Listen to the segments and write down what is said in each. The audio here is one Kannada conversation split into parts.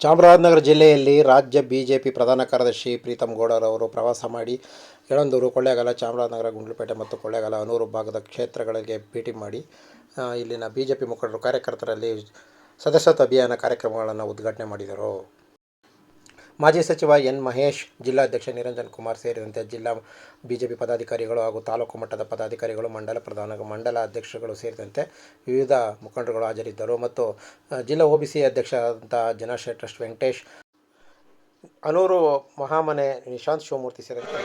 ಚಾಮರಾಜನಗರ ಜಿಲ್ಲೆಯಲ್ಲಿ ರಾಜ್ಯ ಬಿಜೆಪಿ ಪ್ರಧಾನ ಕಾರ್ಯದರ್ಶಿ ಪ್ರೀತಮ್ ಗೌಡರವರು ಪ್ರವಾಸ ಮಾಡಿ ಯಳಂದೂರು, ಕೊಳ್ಳೇಗಾಲ, ಚಾಮರಾಜನಗರ, ಗುಂಡ್ಲುಪೇಟೆ ಮತ್ತು ಕೊಳ್ಳೇಗಾಲ, ಅನೂರು ಭಾಗದ ಕ್ಷೇತ್ರಗಳಿಗೆ ಭೇಟಿ ಮಾಡಿ ಇಲ್ಲಿನ ಬಿಜೆಪಿ ಮುಖಂಡರು, ಕಾರ್ಯಕರ್ತರಲ್ಲಿ ಸದಸ್ಯತ್ವ ಅಭಿಯಾನ ಕಾರ್ಯಕ್ರಮಗಳನ್ನು ಉದ್ಘಾಟನೆ ಮಾಡಿದರು. ಮಾಜಿ ಸಚಿವ ಎನ್. ಮಹೇಶ್, ಜಿಲ್ಲಾಧ್ಯಕ್ಷ ನಿರಂಜನ್ ಕುಮಾರ್ ಸೇರಿದಂತೆ ಜಿಲ್ಲಾ ಬಿಜೆಪಿ ಪದಾಧಿಕಾರಿಗಳು ಹಾಗೂ ತಾಲೂಕು ಮಟ್ಟದ ಪದಾಧಿಕಾರಿಗಳು, ಮಂಡಲ ಅಧ್ಯಕ್ಷರುಗಳು ಸೇರಿದಂತೆ ವಿವಿಧ ಮುಖಂಡರುಗಳು ಹಾಜರಿದ್ದರು. ಮತ್ತು ಜಿಲ್ಲಾ ಒಬಿಸಿ ಅಧ್ಯಕ್ಷರಾದಂಥ ಜನಶ್ರೀ ಟ್ರಸ್ಟ್ ವೆಂಕಟೇಶ್, ಅನೂರು ಮಹಾಮನೆ ನಿಶಾಂತ್ ಶಿವಮೂರ್ತಿ ಸೇರಿದಂತೆ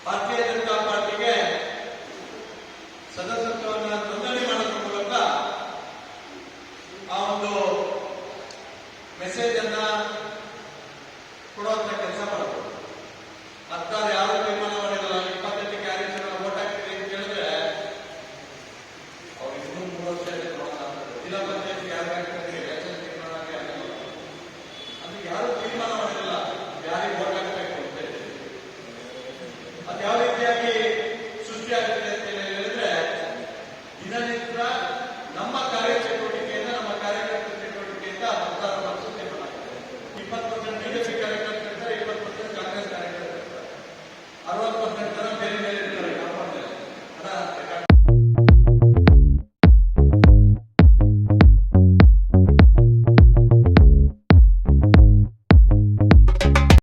ಭಾರತೀಯ ಜನತಾ ಪಾರ್ಟಿಗೆ ಸದಸ್ಯತ್ವವನ್ನು ನೋಂದಣಿ ಮಾಡೋದ್ರ ಮೂಲಕ ಆ ಒಂದು ಮೆಸೇಜ್ ಅನ್ನ